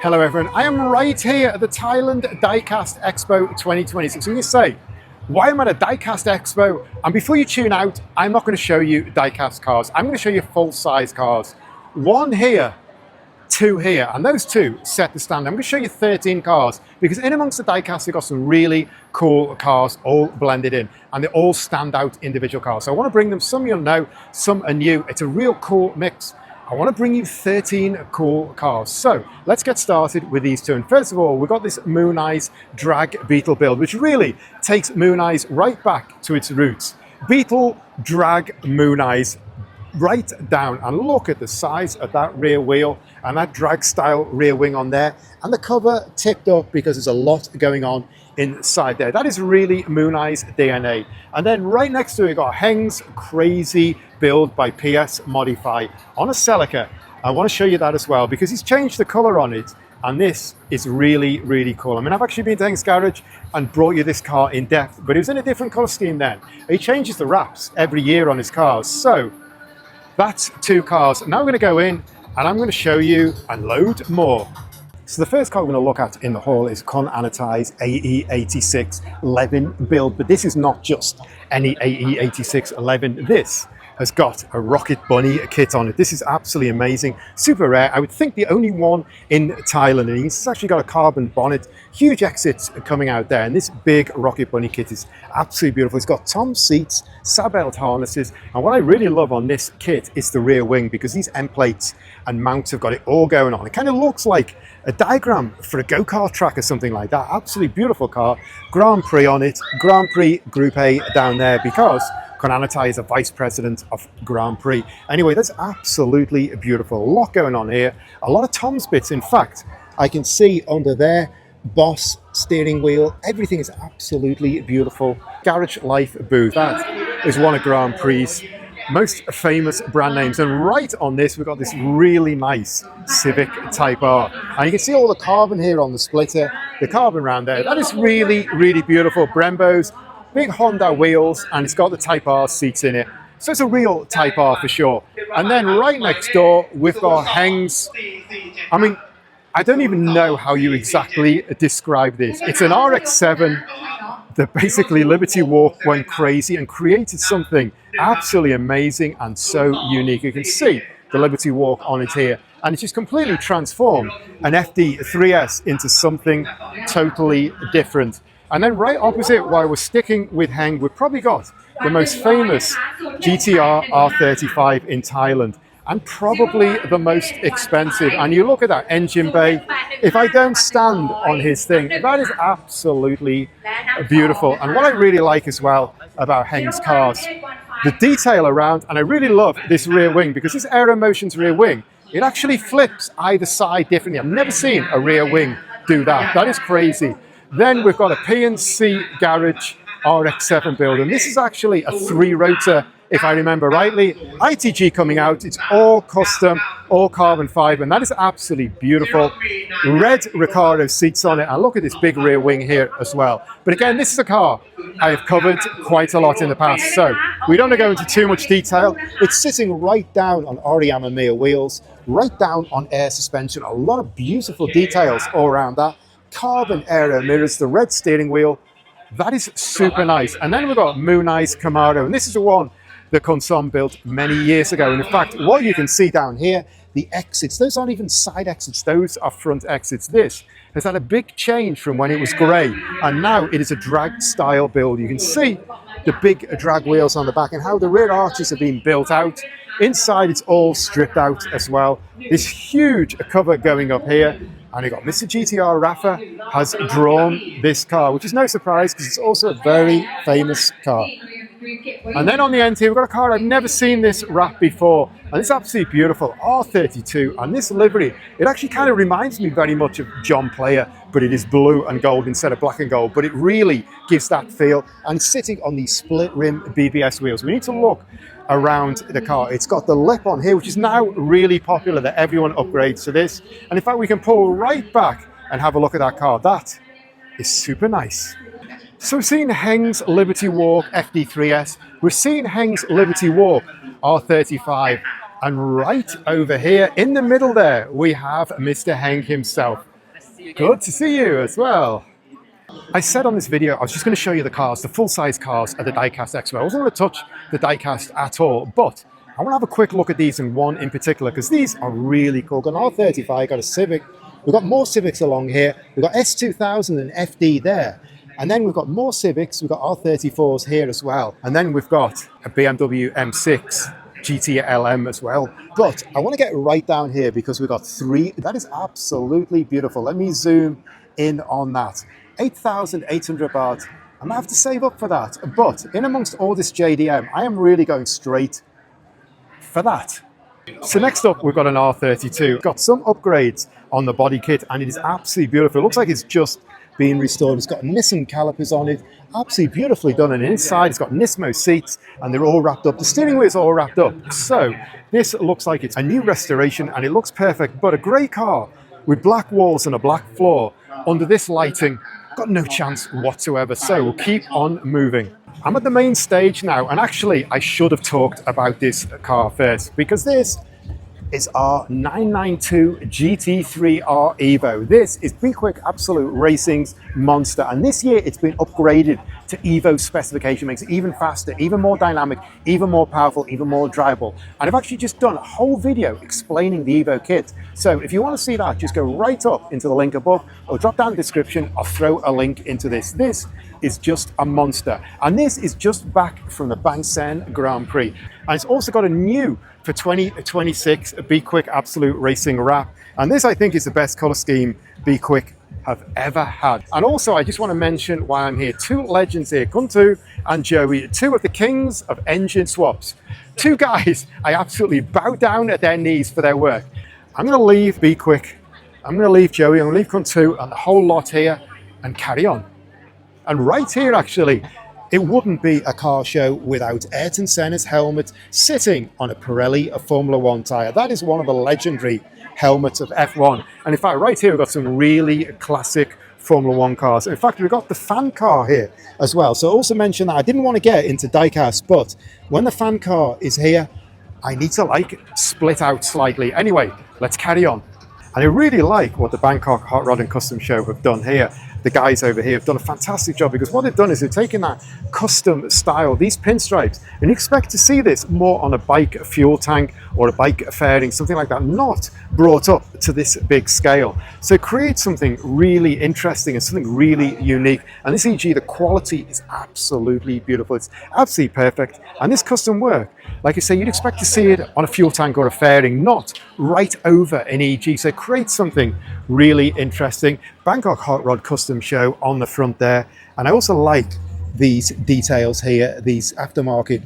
Hello everyone, I am right here at the Thailand Diecast Expo 2026. And you say, why am I at a Diecast Expo? And before you tune out, I'm not going to show you diecast cars. I'm going to show you full-size cars. One here, two here, and those two set the standard. I'm going to show you 13 cars because in amongst the diecast, we've got some really cool cars all blended in, and they all stand out individual cars. So I want to bring them, some you'll know, some are new. It's a real cool mix. I want to bring you 13 cool cars. So let's get started with these two. And first of all, we've got this Mooneyes drag Beetle build, which really takes Mooneyes right back to its roots. Beetle drag Mooneyes right down, and look at the size of that rear wheel and that drag style rear wing on there, and the cover tipped up because there's a lot going on inside there. That is really Mooneyes DNA. And then right next to it, we got Heng's crazy build by PS Modify on a Celica. I want to show you that as well because he's changed the color on it, and this is really, really cool. I mean, I've actually been to Heng's garage and brought you this car in depth, but it was in a different color scheme then. He changes the wraps every year on his cars. So that's two cars. Now we're going to go in and I'm going to show you a load more. So the first car we're going to look at in the hall is Con Anatai's AE86 Levin build, but this is not just any AE86 Levin. This has got a Rocket Bunny kit on it. This is absolutely amazing, super rare. I would think the only one in Thailand, and it's actually got a carbon bonnet, huge exits coming out there, and this big Rocket Bunny kit is absolutely beautiful. It's got tom seats, saddle harnesses, and what I really love on this kit is the rear wing, because these end plates and mounts have got it all going on. It kind of looks like a diagram for a go-kart track or something like that. Absolutely beautiful car. Grand Prix on it, Grand Prix Group A down there, because Con Anatai is a vice president of Grand Prix. Anyway, that's absolutely beautiful. A lot going on here. A lot of Tom's bits. In fact, I can see under there, Boss steering wheel. Everything is absolutely beautiful. Garage Life booth. That is one of Grand Prix's most famous brand names. And right on this, we've got this really nice Civic Type R. And you can see all the carbon here on the splitter, the carbon around there. That is really, really beautiful. Brembo's, big Honda wheels, and it's got the Type R seats in it. So it's a real Type R for sure. And then right next door, we've got Heng's. I mean, I don't even know how you exactly describe this. It's an RX-7 that basically Liberty Walk went crazy and created something absolutely amazing and so unique. You can see the Liberty Walk on it here, and it's just completely transformed an FD3S into something totally different. And then right opposite, while we're sticking with Heng, we've probably got the most famous GTR R35 in Thailand, and probably the most expensive. And you look at that engine bay, if I don't stand on his thing, that is absolutely beautiful. And what I really like as well about Heng's cars, the detail around, and I really love this rear wing, because this Aero Motion's rear wing, it actually flips either side differently. I've never seen a rear wing do that. That is crazy. Then we've got a P&C Garage RX-7 build, and this is actually a 3-rotor, if I remember rightly. ITG coming out, it's all custom, all carbon fiber, and that is absolutely beautiful. Red Recaro seats on it, and look at this big rear wing here as well. But again, this is a car I have covered quite a lot in the past, so we don't want to go into too much detail. It's sitting right down on Amemiya wheels, right down on air suspension, a lot of beautiful details all around that. Carbon aero mirrors, the red steering wheel, that is super nice. And then we've got Mooneyes Camaro, and this is the one that Consom built many years ago. And in fact, what you can see down here, the exits, those aren't even side exits, those are front exits. This has had a big change from when it was grey, and now it is a drag style build. You can see the big drag wheels on the back and how the rear arches have been built out. Inside, it's all stripped out as well. This huge cover going up here. And you've got Mr. GTR Rafa has drawn this car, which is no surprise because it's also a very famous car. And then on the end here, we've got a car, I've never seen this wrap before, and it's absolutely beautiful, R32, and this livery, it actually kind of reminds me very much of John Player, but it is blue and gold instead of black and gold, but it really gives that feel, and it's sitting on these split rim BBS wheels. We need to look around the car. It's got the lip on here, which is now really popular that everyone upgrades to this. And in fact, we can pull right back and have a look at that car. That is super nice. So we've seen Heng's Liberty Walk FD3S. We've seen Heng's Liberty Walk R35. And right over here in the middle there, we have Mr. Heng himself. Good to see you as well. I said on this video, I was just going to show you the cars, the full-size cars at the Diecast Expo. I wasn't going to touch the Diecast at all, but I want to have a quick look at these and one in particular, because these are really cool. Got an R35, got a Civic. We've got more Civics along here. We've got S2000 and FD there. And then we've got more Civics. We've got R34s here as well. And then we've got a BMW M6 GT LM as well. But I want to get right down here because we've got three. That is absolutely beautiful. Let me zoom in on that. 8,800 baht. I might have to save up for that. But in amongst all this JDM, I am really going straight for that. So next up, we've got an R32. Got some upgrades on the body kit, and it is absolutely beautiful. It looks like it's just been restored. It's got Nissan calipers on it, absolutely beautifully done. And inside, it's got Nismo seats, and they're all wrapped up. The steering wheel is all wrapped up. So this looks like it's a new restoration, and it looks perfect. But a grey car with black walls and a black floor under this lighting, got no chance whatsoever. So we'll keep on moving. I'm at the main stage now, and actually I should have talked about this car first, because this is our 992 GT3R Evo. This is B-Quik Absolute Racing's monster, and this year it's been upgraded to Evo specification, makes it even faster, even more dynamic, even more powerful, even more drivable. And I've actually just done a whole video explaining the Evo kit. So if you want to see that, just go right up into the link above or drop down the description. I'll throw a link into this. This is just a monster. And this is just back from the Bangkok Grand Prix. And it's also got a new for 2026 B-Quik Absolute Racing wrap. And this, I think, is the best color scheme B-Quik have ever had. And also, I just want to mention why I'm here. Two legends here, Kuntu and Joey, two of the kings of engine swaps. Two guys I absolutely bow down at their knees for their work. I'm going to leave B-Quik, I'm going to leave Joey, I'm going to leave Kuntu and the whole lot here and carry on. And right here, actually, it wouldn't be a car show without Ayrton Senna's helmet sitting on a Pirelli Formula One tyre. That is one of the legendary helmets of F1. And in fact, right here, we've got some really classic Formula One cars. In fact, we've got the fan car here as well. So also mention that I didn't want to get into diecast, but when the fan car is here, I need to like split out slightly. Anyway, let's carry on. And I really like what the Bangkok Hot Rod and Custom Show have done here. The guys over here have done a fantastic job, because what they've done is they've taken that custom style, these pinstripes, and you expect to see this more on a bike fuel tank or a bike fairing, something like that, not brought up to this big scale. So create something really interesting and something really unique. And this EG, the quality is absolutely beautiful. It's absolutely perfect. And this custom work, like I say, you'd expect to see it on a fuel tank or a fairing, not right over an EG. So create something really interesting. Bangkok Hot Rod Custom Show on the front there. And I also like these details here, these aftermarket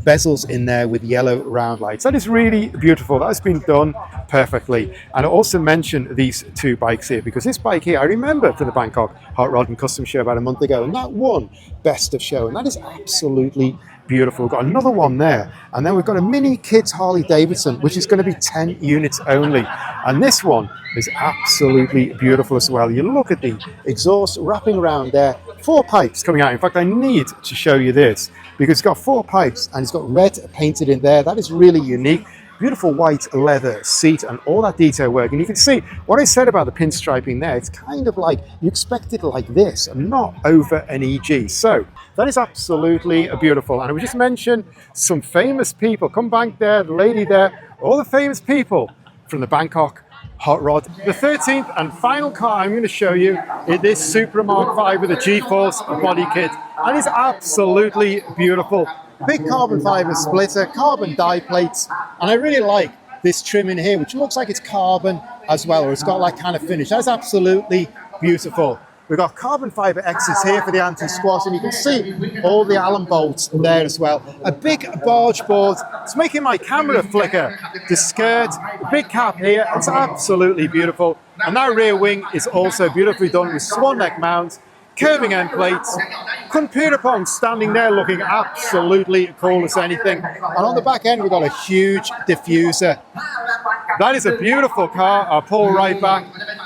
bezels in there with yellow round lights. That is really beautiful. That has been done perfectly. And I also mentioned these two bikes here, because this bike here I remember from the Bangkok Hot Rod and Custom Show about a month ago, and that won Best of Show, and that is absolutely beautiful. We've got another one there, and then we've got a mini kids Harley Davidson, which is going to be 10 units only, and this one is absolutely beautiful as well. You look at the exhaust wrapping around there, 4 pipes coming out. In fact, I need to show you this, because it's got 4 pipes and it's got red painted in there. That is really unique. Beautiful white leather seat and all that detail work. And you can see what I said about the pinstriping there. It's kind of like you expect it like this and not over an EG. So that is absolutely beautiful. And we just mentioned some famous people. Come back there, the lady there, all the famous people from the Bangkok Hot Rod. The 13th and final car I'm going to show you is this Supra Mark V with a G-Force body kit. And it's absolutely beautiful. Big carbon fiber splitter, carbon die plates, and I really like this trim in here, which looks like it's carbon as well, or it's got like kind of finish. That's absolutely beautiful. We've got carbon fiber exits here for the anti-squat, and you can see all the Allen bolts there as well. A big barge board. It's making my camera flicker. The skirt, big cap here. It's absolutely beautiful. And that rear wing is also beautifully done with swan neck mounts, curving end plates. Kunpirapong standing there looking absolutely cool as anything. And on the back end, we've got a huge diffuser. That is a beautiful car. I'll pull right back.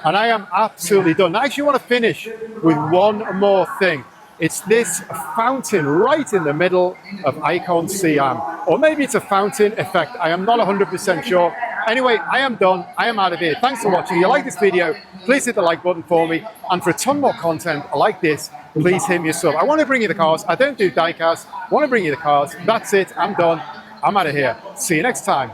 And I am absolutely done. I actually want to finish with one more thing. It's this fountain right in the middle of Icon Siam. Or maybe it's a fountain effect. I am not 100% sure. Anyway, I am done. I am out of here. Thanks for watching. If you like this video, please hit the like button for me. And for a ton more content like this, please hit me a sub. I want to bring you the cars. I don't do diecast. I want to bring you the cars. That's it. I'm done. I'm out of here. See you next time.